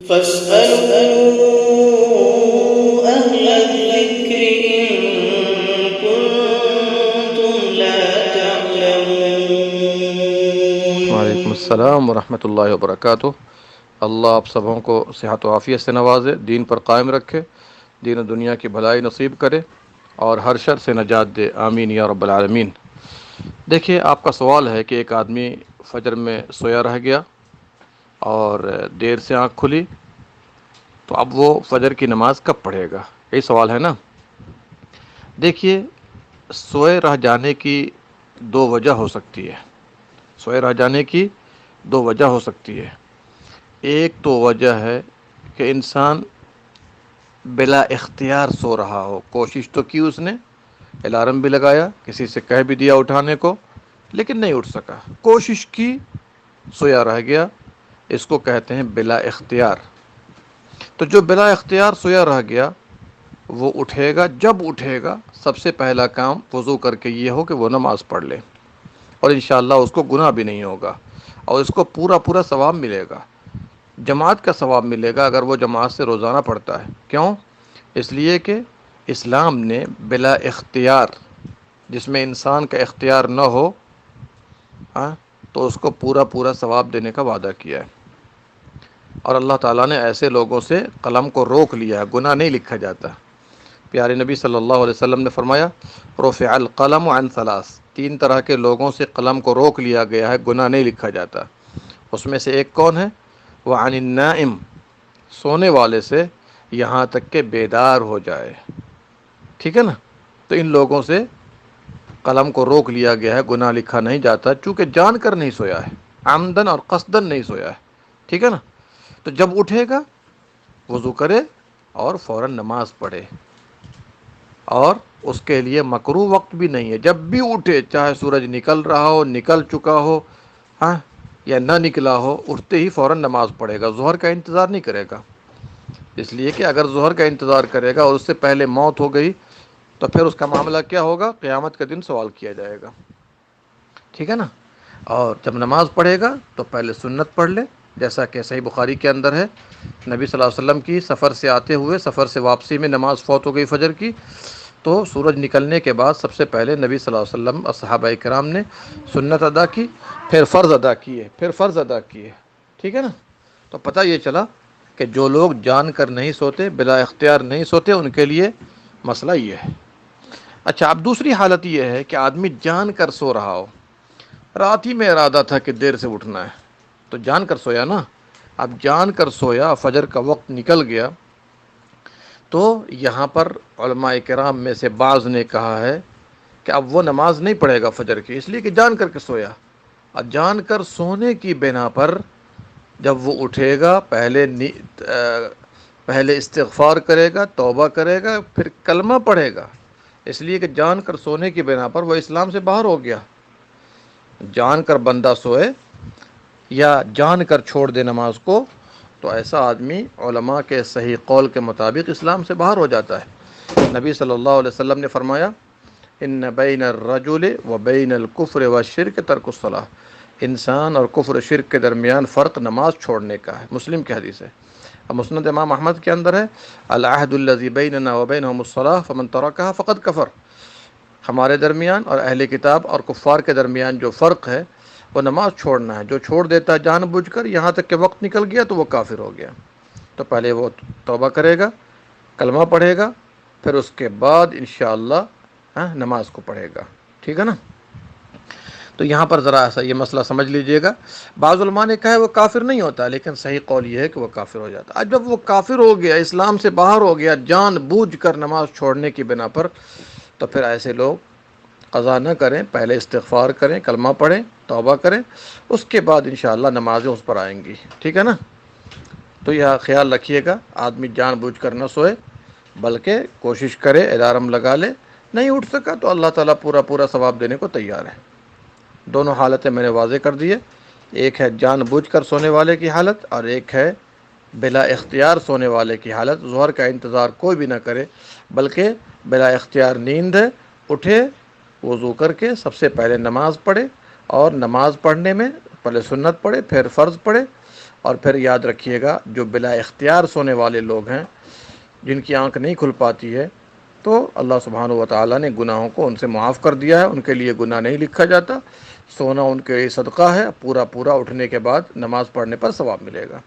فاسألوا أهل الذكر إن كنتم لا تعلمون. وعلیکم السلام ورحمۃ اللہ وبرکاتہ. اللہ آپ سبوں کو صحت و عافیت سے نوازے، دین پر قائم رکھے، دین و دنیا کی بھلائی نصیب کرے اور ہر شر سے نجات دے، آمین یا رب العالمین. دیکھیے، آپ کا سوال ہے کہ ایک آدمی فجر میں سویا رہ گیا اور دیر سے آنکھ کھلی، تو اب وہ فجر کی نماز کب پڑھے گا؟ یہی سوال ہے نا. دیکھیے، سوئے رہ جانے کی دو وجہ ہو سکتی ہے. سوئے رہ جانے کی دو وجہ ہو سکتی ہے. ایک تو وجہ ہے کہ انسان بلا اختیار سو رہا ہو، کوشش تو کی اس نے، الارم بھی لگایا، کسی سے کہہ بھی دیا اٹھانے کو، لیکن نہیں اٹھ سکا، کوشش کی، سویا رہ گیا. اس کو کہتے ہیں بلا اختیار. تو جو بلا اختیار سویا رہ گیا، وہ اٹھے گا. جب اٹھے گا، سب سے پہلا کام وضو کر کے یہ ہو کہ وہ نماز پڑھ لے، اور انشاءاللہ اس کو گناہ بھی نہیں ہوگا، اور اس کو پورا پورا ثواب ملے گا. جماعت کا ثواب ملے گا اگر وہ جماعت سے روزانہ پڑھتا ہے. کیوں؟ اس لیے کہ اسلام نے بلا اختیار، جس میں انسان کا اختیار نہ ہو، تو اس کو پورا پورا ثواب دینے کا وعدہ کیا ہے. اور اللہ تعالیٰ نے ایسے لوگوں سے قلم کو روک لیا ہے، گناہ نہیں لکھا جاتا. پیارے نبی صلی اللہ علیہ وسلم نے فرمایا، رفع القلم عن ثلاث، 3 طرح کے لوگوں سے قلم کو روک لیا گیا ہے، گناہ نہیں لکھا جاتا. اس میں سے ایک کون ہے؟ وعن النائم، سونے والے سے یہاں تک کہ بیدار ہو جائے. ٹھیک ہے نا. تو ان لوگوں سے قلم کو روک لیا گیا ہے، گناہ لکھا نہیں جاتا، چونکہ جان کر نہیں سویا ہے، عمدن اور قصدن نہیں سویا ہے. ٹھیک ہے نا. تو جب اٹھے گا، وضو کرے اور فوراً نماز پڑھے. اور اس کے لیے مکروہ وقت بھی نہیں ہے، جب بھی اٹھے، چاہے سورج نکل رہا ہو، نکل چکا ہو، یا نہ نکلا ہو، اٹھتے ہی فوراً نماز پڑھے گا. ظہر کا انتظار نہیں کرے گا. اس لیے کہ اگر ظہر کا انتظار کرے گا اور اس سے پہلے موت ہو گئی، تو پھر اس کا معاملہ کیا ہوگا؟ قیامت کے دن سوال کیا جائے گا. ٹھیک ہے نا. اور جب نماز پڑھے گا تو پہلے سنت پڑھ لے، جیسا کہ صحیح بخاری کے اندر ہے، نبی صلی اللہ علیہ وسلم کی سفر سے آتے ہوئے، سفر سے واپسی میں نماز فوت ہو گئی فجر کی. تو سورج نکلنے کے بعد سب سے پہلے نبی صلی اللہ علیہ وسلم اور صحابہ کرام نے سنت ادا کی، پھر فرض ادا کیے، پھر فرض ادا کیے. ٹھیک ہے نا. تو پتہ یہ چلا کہ جو لوگ جان کر نہیں سوتے، بلا اختیار نہیں سوتے، ان کے لیے مسئلہ یہ ہے. اچھا، اب دوسری حالت یہ ہے کہ آدمی جان کر سو رہا ہو، رات ہی میں ارادہ تھا کہ دیر سے اٹھنا ہے، تو جان کر سویا نا. اب جان کر سویا، فجر کا وقت نکل گیا، تو یہاں پر علماء کرام میں سے بعض نے کہا ہے کہ اب وہ نماز نہیں پڑھے گا فجر کی، اس لیے کہ جان کر کے سویا. اور جان کر سونے کی بنا پر جب وہ اٹھے گا، پہلے استغفار کرے گا، توبہ کرے گا، پھر کلمہ پڑھے گا. اس لیے کہ جان کر سونے کی بنا پر وہ اسلام سے باہر ہو گیا. جان کر بندہ سوئے یا جان کر چھوڑ دے نماز کو، تو ایسا آدمی علماء کے صحیح قول کے مطابق اسلام سے باہر ہو جاتا ہے. نبی صلی اللہ علیہ وسلم نے فرمایا، ان بین الرجل و بین الکفر والشرک ترک الصلاۃ، انسان اور کفر و شرک کے درمیان فرق نماز چھوڑنے کا ہے. مسلم کی حدیث ہے. مسند امام احمد کے اندر ہے، العہد الذی بیننا وبینہم الصلاۃ فمن ترکہا فقد کفر، ہمارے درمیان اور اہل کتاب اور کفار کے درمیان جو فرق ہے وہ نماز چھوڑنا ہے. جو چھوڑ دیتا ہے جان بوجھ کر، یہاں تک کہ وقت نکل گیا، تو وہ کافر ہو گیا. تو پہلے وہ توبہ کرے گا، کلمہ پڑھے گا، پھر اس کے بعد انشاءاللہ نماز کو پڑھے گا. ٹھیک ہے نا. تو یہاں پر ذرا ایسا یہ مسئلہ سمجھ لیجئے گا. بعض علماء نے کہا ہے وہ کافر نہیں ہوتا، لیکن صحیح قول یہ ہے کہ وہ کافر ہو جاتا. اب جب وہ کافر ہو گیا، اسلام سے باہر ہو گیا، جان بوجھ کر نماز چھوڑنے کی بنا پر، تو پھر ایسے لوگ قضا نہ کریں، پہلے استغفار کریں، کلمہ پڑھیں، توبہ کریں، اس کے بعد انشاءاللہ نمازیں اس پر آئیں گی. ٹھیک ہے نا. تو یہ خیال رکھیے گا، آدمی جان بوجھ کر نہ سوئے، بلکہ کوشش کرے، الارم لگا لے. نہیں اٹھ سکا تو اللہ تعالیٰ پورا پورا ثواب دینے کو تیار ہے. دونوں حالتیں میں نے واضح کر دی ہے. ایک ہے جان بوجھ کر سونے والے کی حالت، اور ایک ہے بلا اختیار سونے والے کی حالت. ظہر کا انتظار کوئی بھی نہ کرے، بلکہ بلا اختیار نیند ہے، اٹھے، وضو کر کے سب سے پہلے نماز پڑھے، اور نماز پڑھنے میں پہلے سنت پڑھے، پھر فرض پڑھے، اور پھر یاد رکھیے گا جو بلا اختیار سونے والے لوگ ہیں، جن کی آنکھ نہیں کھل پاتی ہے، تو اللہ سبحانہ و تعالیٰ نے گناہوں کو ان سے معاف کر دیا ہے، ان کے لیے گناہ نہیں لکھا جاتا، سونا ان کے لیے صدقہ ہے، پورا اٹھنے کے بعد نماز پڑھنے پر ثواب ملے گا۔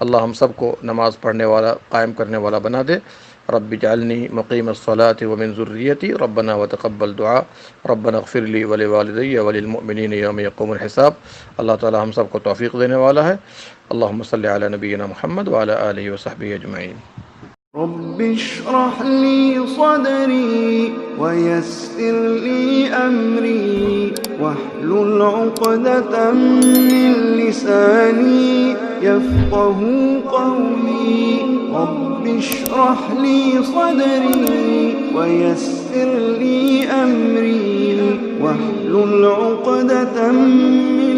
اللہ ہم سب کو نماز پڑھنے والا، قائم کرنے والا بنا دے۔ رب اجعلنی مقیم الصلاۃ ومن ذریتی ربنا وتقبل دعا ربنا اغفر لی ولوالدی وللمؤمنین یوم یقوم الحساب۔ اللہ تعالی ہم سب کو توفیق دینے والا ہے۔ اللہم صلی علی نبینا محمد وعلی آلہ وصحبہ اجمعین۔ رب اشرح لي صدري ويسر لي أمري واحلل عقدة من لساني يفقه قولي رب اشرح لي صدري ويسر لي أمري واحلل عقدة من